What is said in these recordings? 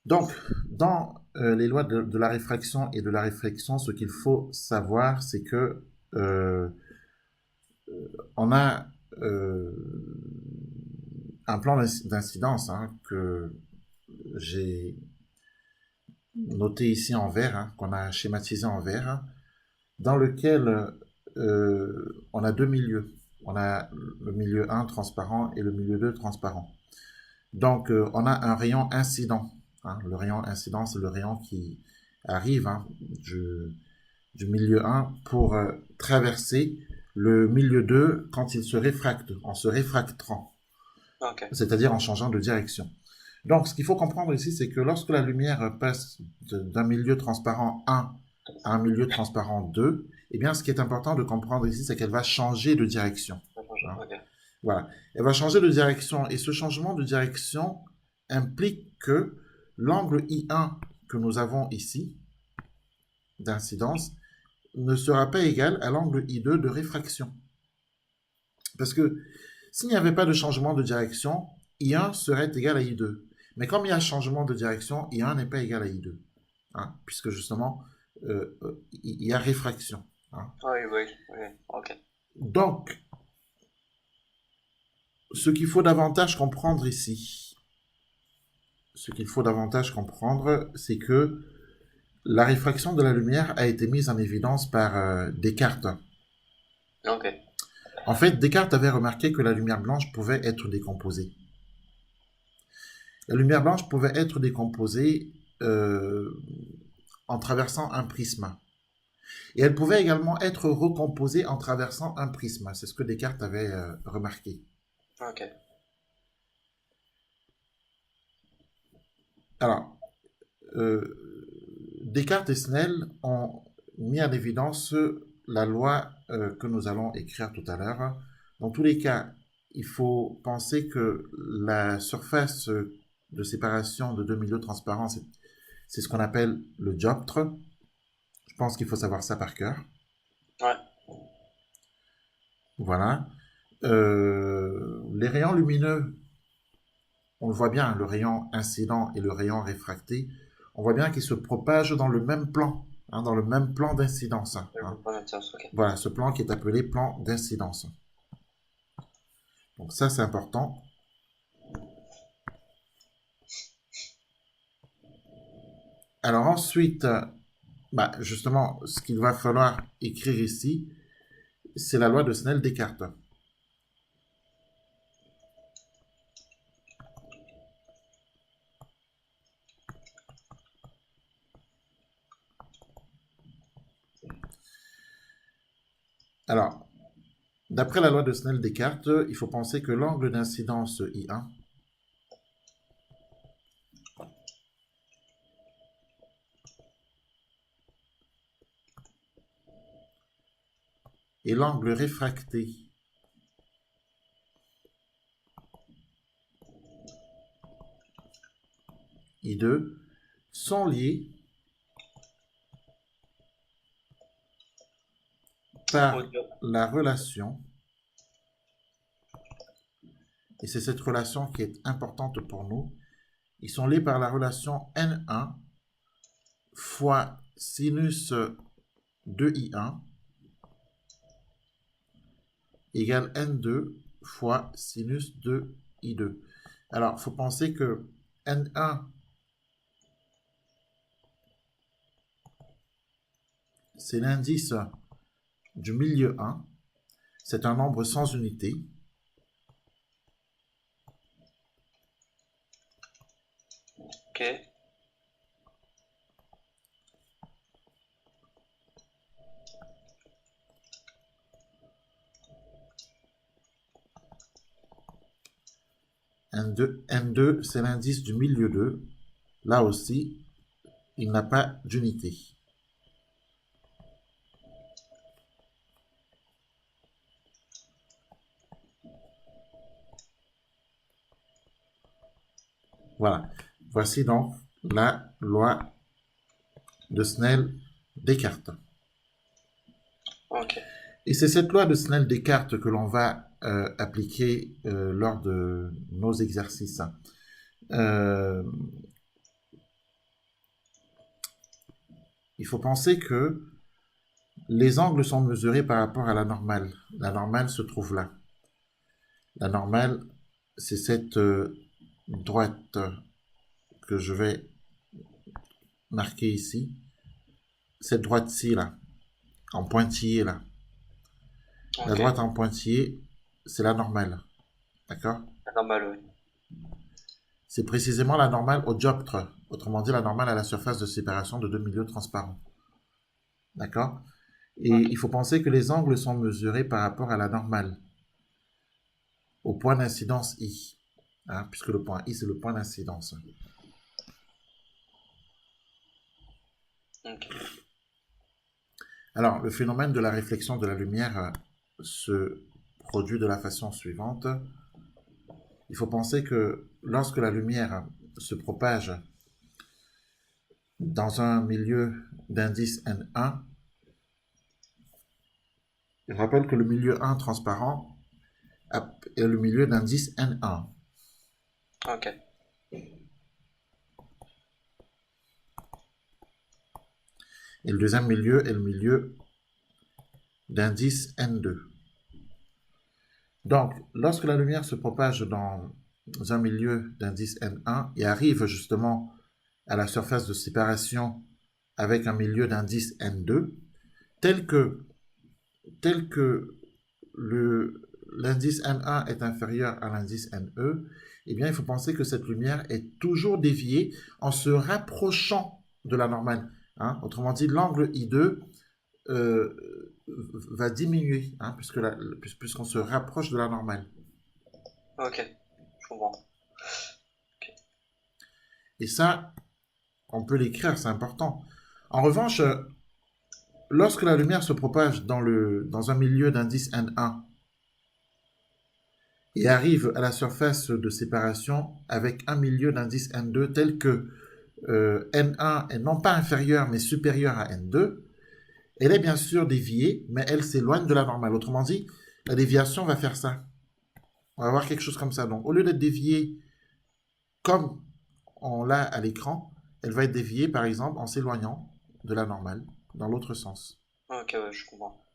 Donc, dans les lois de la réfraction et de la réflexion, ce qu'il faut savoir, c'est que euh, on a un plan d'incidence que j'ai noté ici en vert, qu'on a schématisé en vert, dans lequel on a deux milieux. On a le milieu 1 transparent et le milieu 2 transparent. Donc, on a un rayon incident. Le rayon incident, c'est le rayon qui arrive du milieu 1 pour traverser le milieu 2 quand il se réfracte, en se réfractant, Ok. c'est-à-dire en changeant de direction. Donc, ce qu'il faut comprendre ici, c'est que lorsque la lumière passe d'un milieu transparent 1 à un milieu transparent 2, eh bien, ce qui est important de comprendre ici, c'est qu'elle va changer de direction. Ça a changé. Hein. Ok. Voilà. Elle va changer de direction et ce changement de direction implique que l'angle I1 que nous avons ici, d'incidence, ne sera pas égal à l'angle I2 de réfraction. Parce que s'il n'y avait pas de changement de direction, I1 serait égal à I2. Mais comme il y a changement de direction, I1 n'est pas égal à I2. Puisque justement, il y a réfraction. Hein. Oui, oui, oui. Ok. Donc, ce qu'il faut davantage comprendre ici, c'est que la réfraction de la lumière a été mise en évidence par Descartes. Ok. En fait, Descartes avait remarqué que la lumière blanche pouvait être décomposée. La lumière blanche pouvait être décomposée en traversant un prisme. Et elle pouvait également être recomposée en traversant un prisme. C'est ce que Descartes avait remarqué. Ok. Alors, Descartes et Snell ont mis en évidence la loi que nous allons écrire tout à l'heure. Dans tous les cas, il faut penser que la surface de séparation de deux milieux transparents, c'est ce qu'on appelle le dioptre. Je pense qu'il faut savoir ça par cœur. Ouais. Voilà. Les rayons lumineux, on le voit bien, le rayon incident et le rayon réfracté, on voit bien qu'ils se propagent dans le même plan, dans le même plan d'incidence. Je comprends bien, tiens, ok. Voilà, ce plan qui est appelé plan d'incidence. Donc ça, c'est important. Alors ensuite, justement, ce qu'il va falloir écrire ici, c'est la loi de Snell-Descartes. Alors, d'après la loi de Snell-Descartes, il faut penser que l'angle d'incidence I1 et l'angle réfracté I2 sont liés par Audio. la relation, et c'est cette relation qui est importante pour nous, ils sont liés par la relation N1 fois sinus de I1 égale N2 fois sinus de I2. Alors, il faut penser que N1, c'est l'indice du milieu 1. C'est un nombre sans unité. Ok. N2, c'est l'indice du milieu 2. Là aussi, il n'a pas d'unité. Voilà. Voici donc la loi de Snell-Descartes. Ok. Et c'est cette loi de Snell-Descartes que l'on va appliquer lors de nos exercices. Euh, il faut penser que les angles sont mesurés par rapport à la normale. La normale se trouve là. La normale, c'est cette droite que je vais marquer ici. Cette droite-ci, là, en pointillé, là. La Ok. droite en pointillé, c'est la normale. D'accord? Normal, oui. C'est précisément la normale au dioptre. Autrement dit, la normale à la surface de séparation de deux milieux transparents. D'accord? Et Ok. il faut penser que les angles sont mesurés par rapport à la normale, au point d'incidence I. Hein, puisque le point I, c'est le point d'incidence. Ok. Alors, le phénomène de la réflexion de la lumière se produit de la façon suivante. Il faut penser que lorsque la lumière se propage dans un milieu d'indice N1, je rappelle que le milieu 1 transparent est le milieu d'indice N1. Ok. Et le deuxième milieu est le milieu d'indice N2. Donc, lorsque la lumière se propage dans un milieu d'indice N1 et arrive justement à la surface de séparation avec un milieu d'indice N2, tel que, tel que l'indice N1 est inférieur à l'indice NE, eh bien, il faut penser que cette lumière est toujours déviée en se rapprochant de la normale. Hein. Autrement dit, l'angle I2 va diminuer, hein, puisqu'on se rapproche de la normale. Ok. Je comprends. Ok. Et ça, on peut l'écrire, c'est important. En revanche, lorsque la lumière se propage dans un milieu d'indice N1 et arrive à la surface de séparation avec un milieu d'indice N2 tel que N1 est non pas inférieur mais supérieur à N2, elle est bien sûr déviée, mais elle s'éloigne de la normale. Autrement dit, la déviation va faire ça. On va avoir quelque chose comme ça. Donc, au lieu d'être déviée comme on l'a à l'écran, elle va être déviée, par exemple, en s'éloignant de la normale, dans l'autre sens. Ok, ouais, je comprends.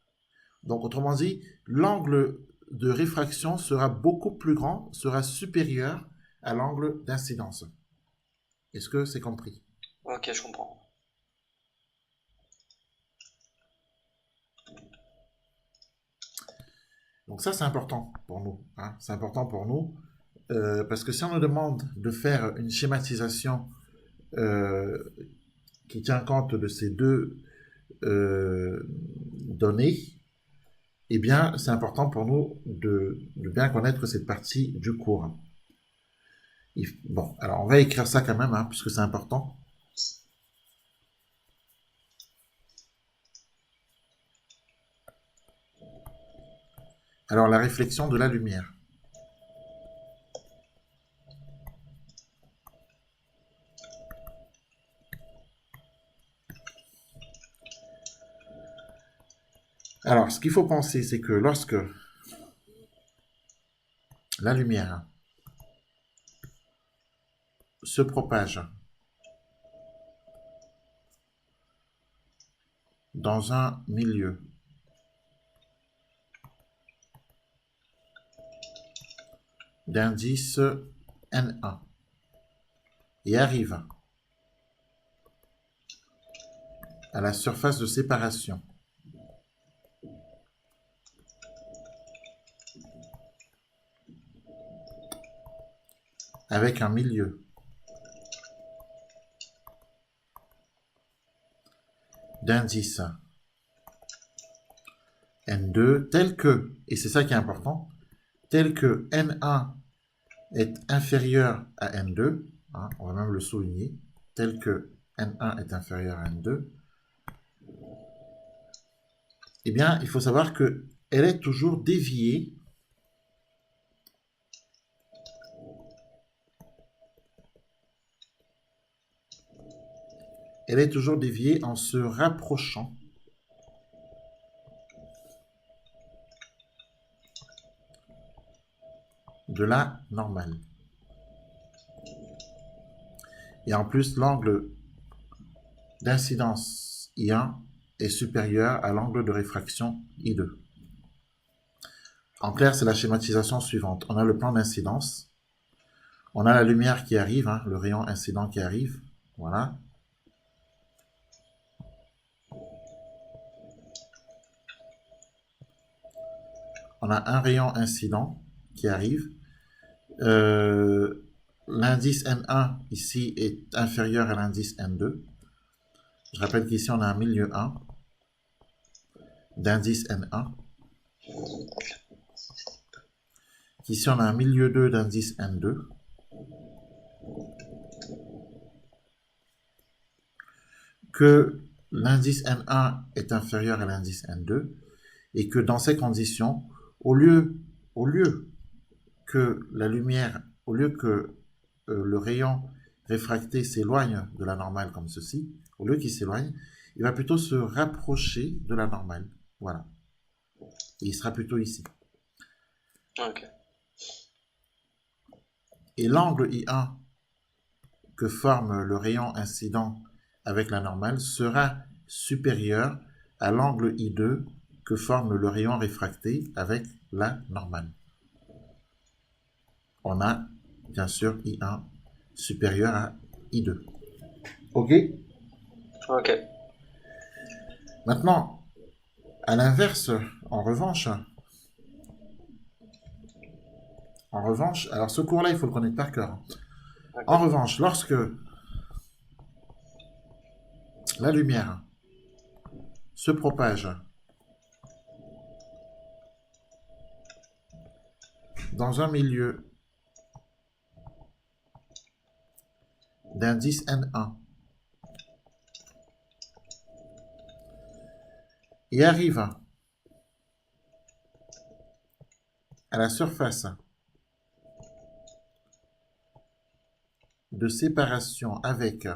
Donc, autrement dit, l'angle de réfraction sera beaucoup plus grand, sera supérieur à l'angle d'incidence. Est-ce que c'est compris? Ok, je comprends. Donc ça, c'est important pour nous. Hein. C'est important pour nous parce que si on nous demande de faire une schématisation euh, qui tient compte de ces deux données, eh bien, c'est important pour nous de bien connaître cette partie du cours. Bon, alors on va écrire ça quand même, hein, puisque c'est important. Alors, la réflexion de la lumière. Alors, ce qu'il faut penser, c'est que lorsque la lumière se propage dans un milieu d'indice N1 et arrive à la surface de séparation avec un milieu d'indice N2 tel que, et c'est ça qui est important, tel que N1 est inférieur à N2, hein, on va même le souligner, tel que N1 est inférieur à N2, eh bien, il faut savoir que elle est toujours déviée en se rapprochant de la normale. Et en plus, l'angle d'incidence I1 est supérieur à l'angle de réfraction I2. En clair, c'est la schématisation suivante. On a le plan d'incidence. On a la lumière qui arrive, hein, le rayon incident qui arrive. Voilà. On a un rayon incident qui arrive. L'indice N1 ici est inférieur à l'indice N2. Je rappelle qu'ici on a un milieu 1 d'indice N1. Ici on a un milieu 2 d'indice N2. Que l'indice N1 est inférieur à l'indice N2 et que dans ces conditions, au lieu que la lumière, au lieu que le rayon réfracté s'éloigne de la normale comme ceci, au lieu qu'il s'éloigne, il va plutôt se rapprocher de la normale. Voilà. Et il sera plutôt ici. Ok. Et l'angle I1 que forme le rayon incident avec la normale sera supérieur à l'angle I2 que forme le rayon réfracté avec la normale. On a bien sûr I1 supérieur à I2. Ok? Ok. Maintenant, à l'inverse, en revanche, alors ce cours-là, il faut le connaître par cœur. En revanche, lorsque la lumière se propage dans un milieu d'indice N1 et arrive à la surface de séparation avec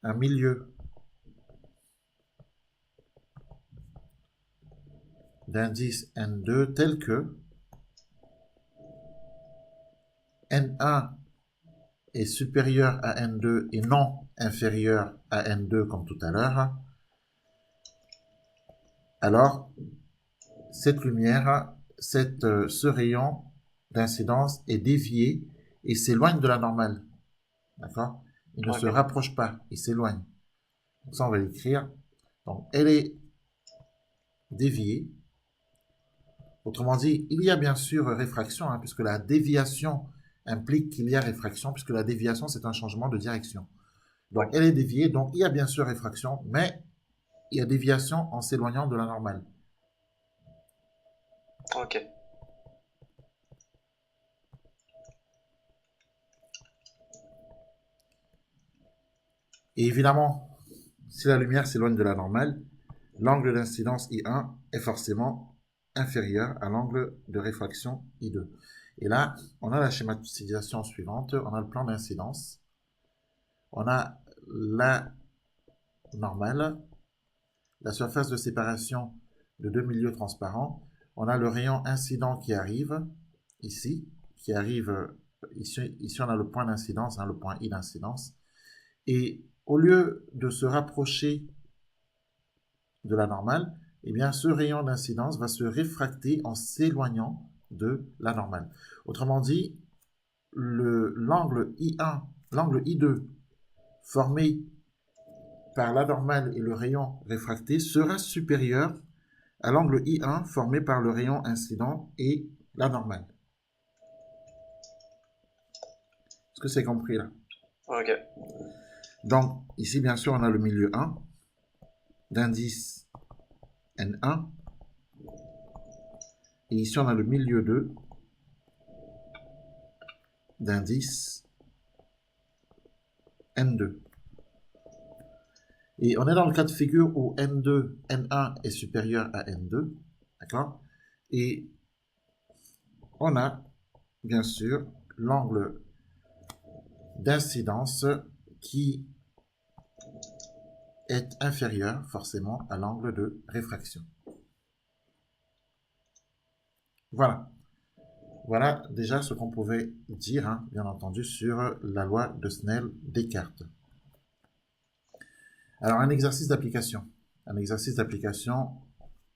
un milieu d'indice N2 tel que N1 est supérieur à N2 et non inférieur à N2 comme tout à l'heure, alors cette lumière, ce rayon d'incidence est dévié et s'éloigne de la normale. D'accord? Il ne se rapproche pas, il s'éloigne. Donc ça, on va l'écrire. Donc, elle est déviée. Autrement dit, il y a bien sûr réfraction, hein, puisque la déviation implique qu'il y a réfraction, puisque la déviation, c'est un changement de direction. Donc, elle est déviée, donc il y a bien sûr réfraction, mais il y a déviation en s'éloignant de la normale. Ok. Et évidemment, si la lumière s'éloigne de la normale, l'angle d'incidence I1 est forcément inférieur à l'angle de réfraction I2. Et là, on a la schématisation suivante. On a le plan d'incidence. On a la normale, la surface de séparation de deux milieux transparents. On a le rayon incident qui arrive ici, ici on a le point d'incidence, hein, le point I d'incidence. Et au lieu de se rapprocher de la normale, eh bien, ce rayon d'incidence va se réfracter en s'éloignant de la normale. Autrement dit, l'angle I1, l'angle I2 formé par la normale et le rayon réfracté sera supérieur à l'angle I1 formé par le rayon incident et la normale. Est-ce que c'est compris là? Ok. Donc, ici, bien sûr, on a le milieu 1 d'indice N1. Et ici, on a le milieu 2 d'indice N2. Et on est dans le cas de figure où N1 est supérieur à N2. D'accord? Et on a, bien sûr, l'angle d'incidence qui est inférieur forcément à l'angle de réfraction. Voilà. Voilà déjà ce qu'on pouvait dire, hein, bien entendu, sur la loi de Snell-Descartes. Alors, un exercice d'application. Un exercice d'application,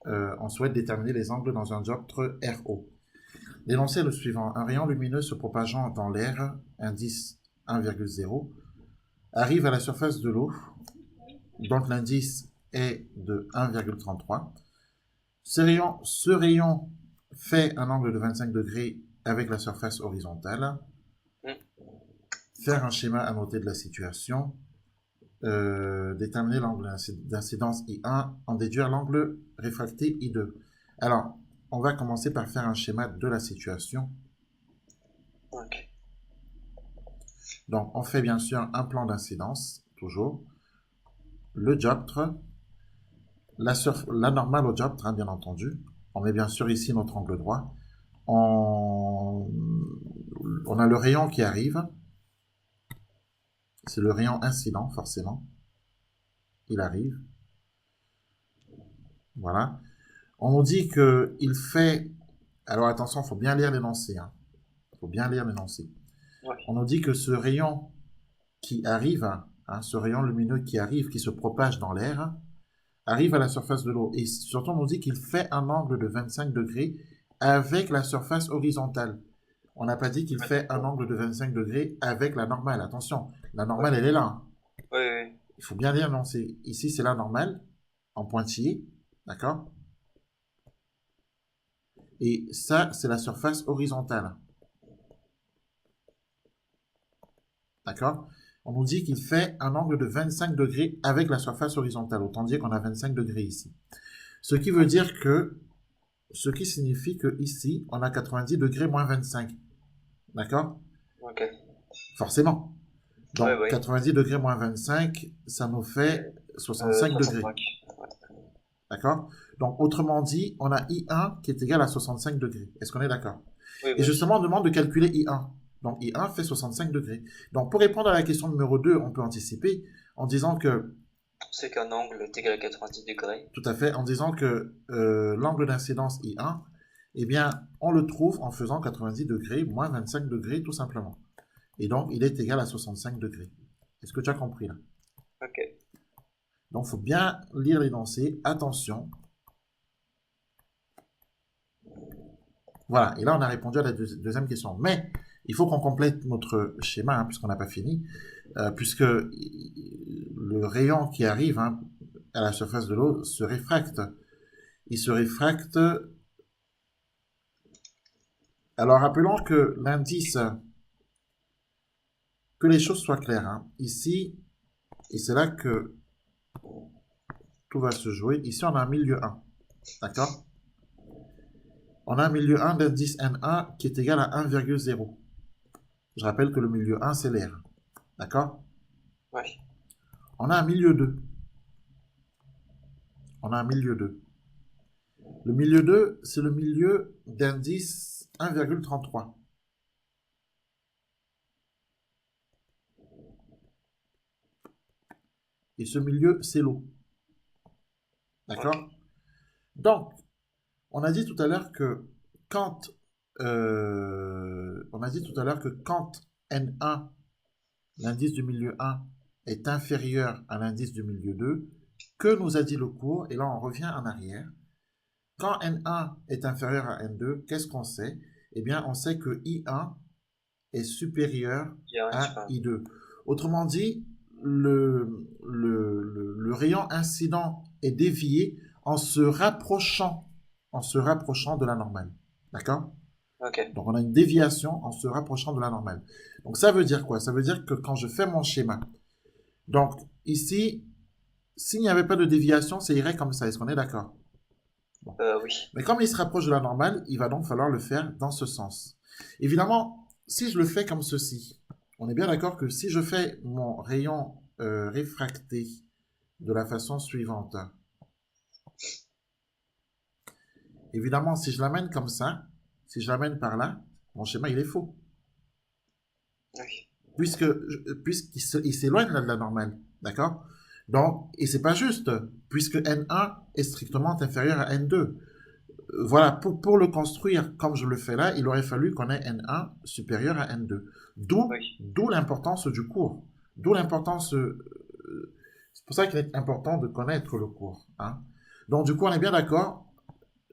on souhaite déterminer les angles dans un dioptre RO. L'énoncé est le suivant. Un rayon lumineux se propageant dans l'air, indice 1,0, arrive à la surface de l'eau, donc l'indice est de 1,33. Ce rayon fait un angle de 25 degrés avec la surface horizontale. Faire un schéma à noter de la situation. Déterminer l'angle d'incidence I1, en déduire l'angle réfracté I2. Alors, on va commencer par faire un schéma de la situation. Ok. Donc, on fait bien sûr un plan d'incidence, toujours. Le dioptre, la normale au dioptre, hein, bien entendu. On met bien sûr ici notre angle droit. On a le rayon qui arrive. C'est le rayon incident, forcément. Il arrive. Voilà. On nous dit qu'il fait... Alors attention, il faut bien lire l'énoncé. Hein. Faut bien lire l'énoncé. Ouais. On nous dit que ce rayon qui arrive, hein, ce rayon lumineux qui arrive, qui se propage dans l'air, arrive à la surface de l'eau. Et surtout, on nous dit qu'il fait un angle de 25 degrés avec la surface horizontale. On n'a pas dit qu'il fait un angle de 25 degrés avec la normale. Attention, la normale, elle est là. Hein. Oui. Il faut bien lire l'énoncé. Ici, c'est la normale, en pointillé. D'accord? Et ça, c'est la surface horizontale. D'accord? On nous dit qu'il fait un angle de 25 degrés avec la surface horizontale. Autant dire qu'on a 25 degrés ici. Ce qui veut dire que, ce qui signifie que ici, on a 90 degrés moins 25. D'accord? Ok. Forcément. Donc, Ouais. 90 degrés moins 25, ça nous fait 65 degrés. Ouais. D'accord? Donc, autrement dit, on a I1 qui est égal à 65 degrés. Est-ce qu'on est d'accord? Oui. Et justement, on demande de calculer I1. Donc, I1 fait 65 degrés. Donc, pour répondre à la question numéro 2, on peut anticiper en disant que... C'est qu'un angle est égal à 90 degrés. Tout à fait, en disant que l'angle d'incidence I1, eh bien, on le trouve en faisant 90 degrés moins 25 degrés, tout simplement. Et donc, il est égal à 65 degrés. Est-ce que tu as compris, là? Ok. Donc, il faut bien lire l'énoncé. Attention. Voilà, et là, on a répondu à la deuxième question. Mais, il faut qu'on complète notre schéma, hein, puisqu'on n'a pas fini, puisque le rayon qui arrive hein, à la surface de l'eau se réfracte. Il se réfracte. Alors, rappelons que l'indice, que les choses soient claires, hein, ici, et c'est là que tout va se jouer. Ici, on a un milieu 1. D'accord? On a un milieu 1 d'indice N1 qui est égal à 1,0. Je rappelle que le milieu 1, c'est l'air. D'accord? Oui. On a un milieu 2. On a un milieu 2. Le milieu 2, c'est le milieu d'indice 1,33. Et ce milieu, c'est l'eau. D'accord? Okay. Donc, on a dit tout à l'heure que quand N1, l'indice du milieu 1, est inférieur à l'indice du milieu 2, que nous a dit le cours? Et là, on revient en arrière. Quand N1 est inférieur à N2, qu'est-ce qu'on sait? Eh bien, on sait que I1 est supérieur à I2. Autrement dit, le rayon incident est dévié en se rapprochant de la normale. D'accord? Okay. Donc, on a une déviation en se rapprochant de la normale. Donc, ça veut dire quoi? Ça veut dire que quand je fais mon schéma, donc ici, s'il n'y avait pas de déviation, ça irait comme ça. Est-ce qu'on est d'accord? Bon. Oui. Mais comme il se rapproche de la normale, il va donc falloir le faire dans ce sens. Évidemment, si je le fais comme ceci, on est bien d'accord que si je fais mon rayon réfracté de la façon suivante, évidemment, si je l'amène comme ça, si je l'amène par là, mon schéma, il est faux. Oui. Puisqu'il s'éloigne de la normale. D'accord? Donc, et c'est pas juste, puisque N1 est strictement inférieur à N2. voilà, pour le construire comme je le fais là, il aurait fallu qu'on ait N1 supérieur à N2. Oui. D'où l'importance du cours. D'où l'importance. C'est pour ça qu'il est important de connaître le cours. Hein. Donc, du coup, on est bien d'accord,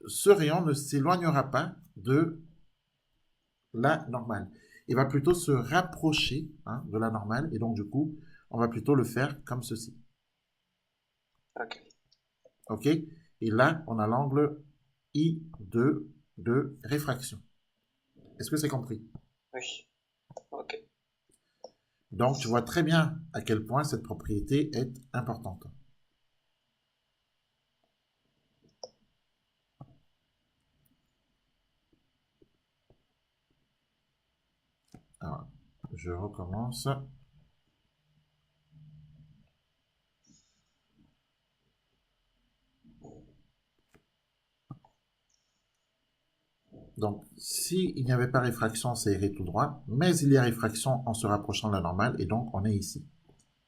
ce rayon ne s'éloignera pas de la normale. Il va plutôt se rapprocher hein, de la normale, et donc, du coup, on va plutôt le faire comme ceci. Ok. OK? Et là, on a l'angle I2 de réfraction. Est-ce que c'est compris? Oui. Ok. Donc, tu vois très bien à quel point cette propriété est importante. Alors, je recommence. Donc, s'il n'y avait pas réfraction, ça irait tout droit, mais il y a réfraction en se rapprochant de la normale, et donc on est ici.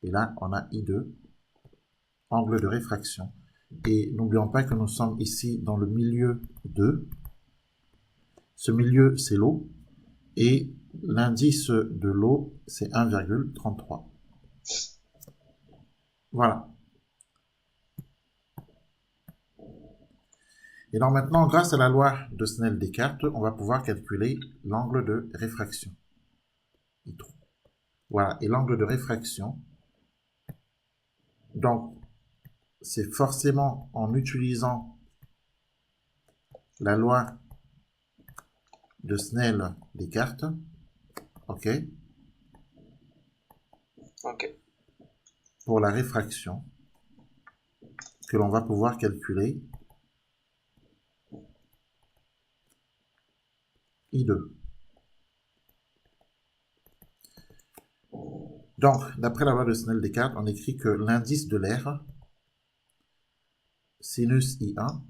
Et là, on a I2, angle de réfraction. Et n'oublions pas que nous sommes ici dans le milieu 2. Ce milieu, c'est l'eau, et l'indice de l'eau, c'est 1,33. Voilà. Et donc maintenant, grâce à la loi de Snell-Descartes, on va pouvoir calculer l'angle de réfraction. Voilà, et l'angle de réfraction, donc c'est forcément en utilisant la loi de Snell-Descartes, ok, Ok. pour la réfraction, que l'on va pouvoir calculer I2. Donc, d'après la loi de Snell-Descartes, on écrit que l'indice de l'air, sinus I1,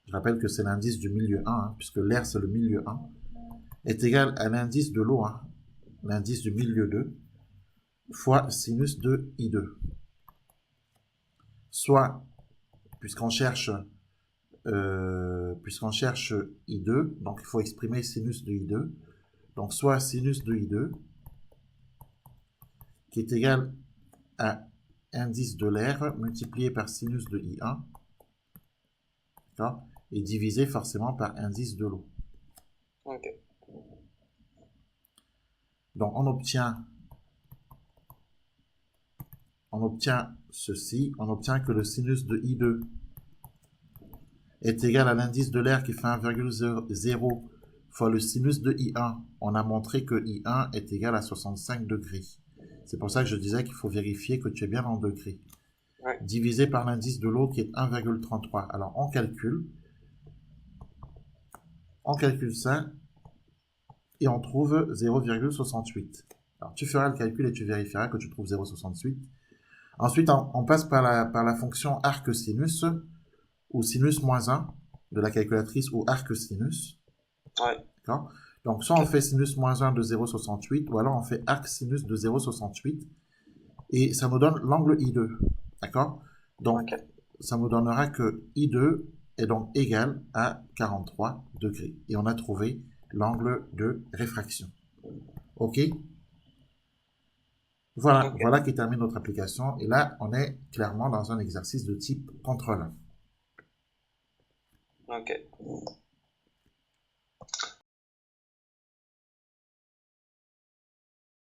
je rappelle que c'est l'indice du milieu 1, hein, puisque l'air c'est le milieu 1, est égal à l'indice de l'eau, hein, l'indice du milieu 2, fois sinus de I2. Soit, puisqu'on cherche I2, donc il faut exprimer sinus de I2, donc soit sinus de I2, qui est égal à indice de l'air multiplié par sinus de I1, et divisé forcément par indice de l'eau. Ok. Donc on obtient ceci, on obtient que le sinus de I2 est égal à l'indice de l'air qui fait 1,0 fois le sinus de I1. On a montré que I1 est égal à 65 degrés. C'est pour ça que je disais qu'il faut vérifier que tu es bien en degrés. Ouais. Divisé par l'indice de l'eau qui est 1,33. Alors on calcule ça et on trouve 0,68. Alors tu feras le calcul et tu vérifieras que tu trouves 0,68. Ensuite, on passe par la fonction arc-sinus, ou sinus moins 1 de la calculatrice, ou arc-sinus. Ouais. Donc, soit on fait sinus moins 1 de 0,68, ou alors on fait arc-sinus de 0,68, et ça nous donne l'angle I2. D'accord? Donc, ça nous donnera que I2 est donc égal à 43 degrés. Et on a trouvé l'angle de réfraction. OK? Voilà, voilà qui termine notre application. Et là, on est clairement dans un exercice de type contrôle. Ok.